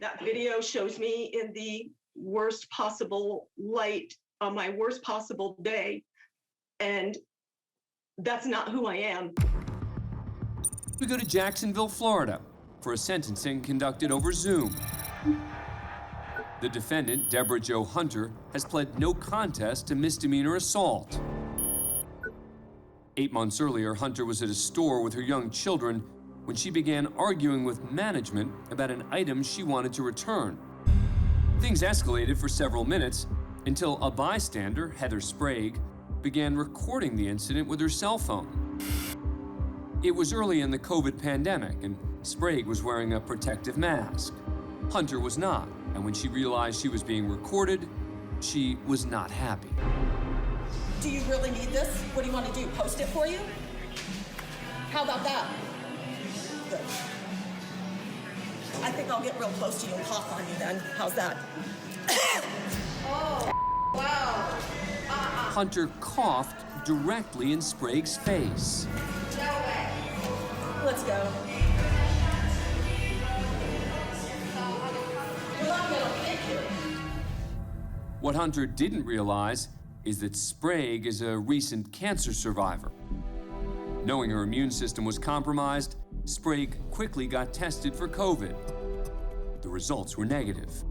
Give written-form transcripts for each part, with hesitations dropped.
That video shows me in the worst possible light on my worst possible day, and that's not who I am. We go to Jacksonville, Florida, for a sentencing conducted over Zoom. The defendant, Deborah Jo Hunter, has pled no contest to misdemeanor assault. 8 months earlier, Hunter was at a store with her young children when she began arguing with management about an item she wanted to return. Things escalated for several minutes until a bystander, Heather Sprague, began recording the incident with her cell phone. It was early in the COVID pandemic, and Sprague was wearing a protective mask. Hunter was not, and when she realized she was being recorded, she was not happy. Do you really need this? What do you want to do? Post it for you? How about that? Good. I think I'll get real close to you and cough on you then. How's that? Oh, wow. Hunter coughed directly in Sprague's face. No way. Let's go. You're not gonna pick it. What Hunter didn't realize is that Sprague is a recent cancer survivor. Knowing her immune system was compromised, Sprague quickly got tested for COVID. The results were negative.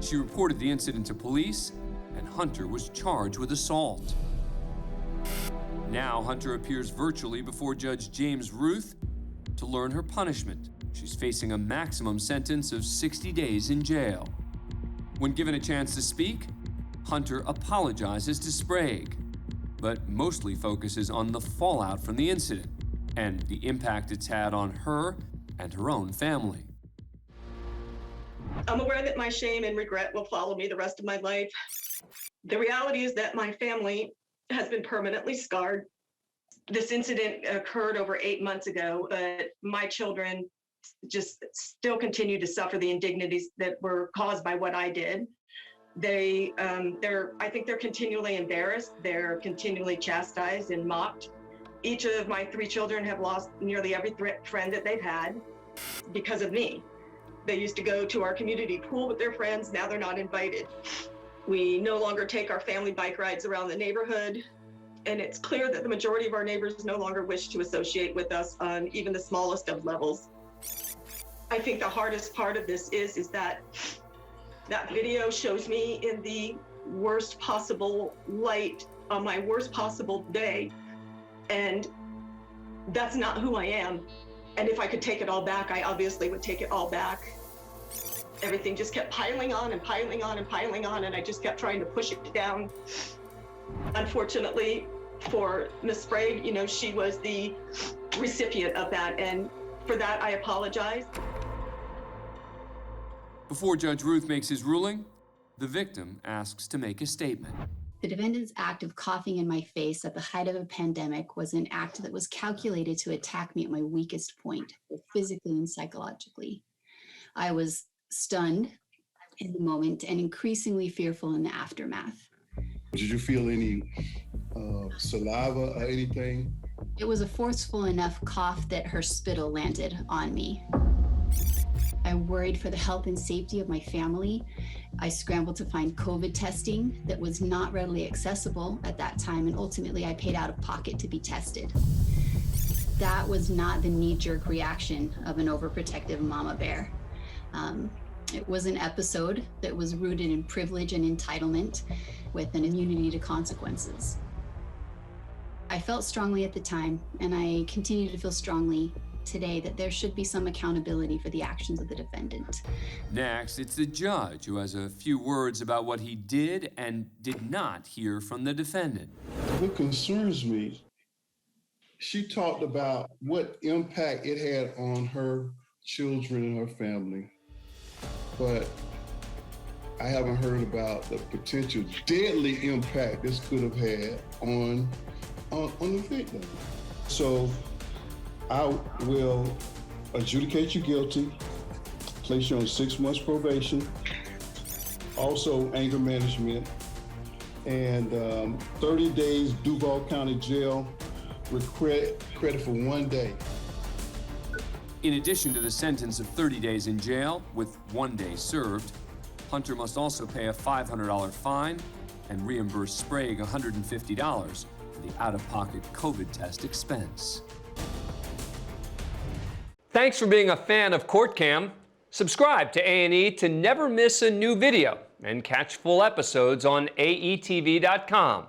She reported the incident to police, and Hunter was charged with assault. Now, Hunter appears virtually before Judge James Ruth to learn her punishment. She's facing a maximum sentence of 60 days in jail. When given a chance to speak, Hunter apologizes to Sprague, but mostly focuses on the fallout from the incident and the impact it's had on her and her own family. I'm aware that my shame and regret will follow me the rest of my life. The reality is that my family has been permanently scarred. This incident occurred over 8 months ago, but my children just still continue to suffer the indignities that were caused by what I did. I think they're continually embarrassed. They're continually chastised and mocked. Each of my 3 children have lost nearly every friend that they've had because of me. They used to go to our community pool with their friends. Now they're not invited. We no longer take our family bike rides around the neighborhood. And it's clear that the majority of our neighbors no longer wish to associate with us on even the smallest of levels. I think the hardest part of this is that video shows me in the worst possible light on my worst possible day, and that's not who I am. And if I could take it all back, I obviously would take it all back. Everything just kept piling on and piling on and piling on, and I just kept trying to push it down. Unfortunately for Ms. Sprague, she was the recipient of that, and for that I apologize. Before Judge Ruth makes his ruling, the victim asks to make a statement. The defendant's act of coughing in my face at the height of a pandemic was an act that was calculated to attack me at my weakest point, both physically and psychologically. I was stunned in the moment and increasingly fearful in the aftermath. Did you feel any saliva or anything? It was a forceful enough cough that her spittle landed on me. I worried for the health and safety of my family. I scrambled to find COVID testing that was not readily accessible at that time, and ultimately I paid out of pocket to be tested. That was not the knee-jerk reaction of an overprotective mama bear. It was an episode that was rooted in privilege and entitlement with an immunity to consequences. I felt strongly at the time, and I continue to feel strongly today, that there should be some accountability for the actions of the defendant. Next, it's the judge who has a few words about what he did and did not hear from the defendant. What concerns me, she talked about what impact it had on her children and her family, but I haven't heard about the potential deadly impact this could have had on the victim. So I will adjudicate you guilty, place you on 6 months probation, also anger management, and 30 days Duval County Jail with credit for 1 day. In addition to the sentence of 30 days in jail with 1 day served, Hunter must also pay a $500 fine and reimburse Sprague $150 for the out-of-pocket COVID test expense. Thanks for being a fan of CourtCam. Subscribe to A&E to never miss a new video and catch full episodes on aetv.com.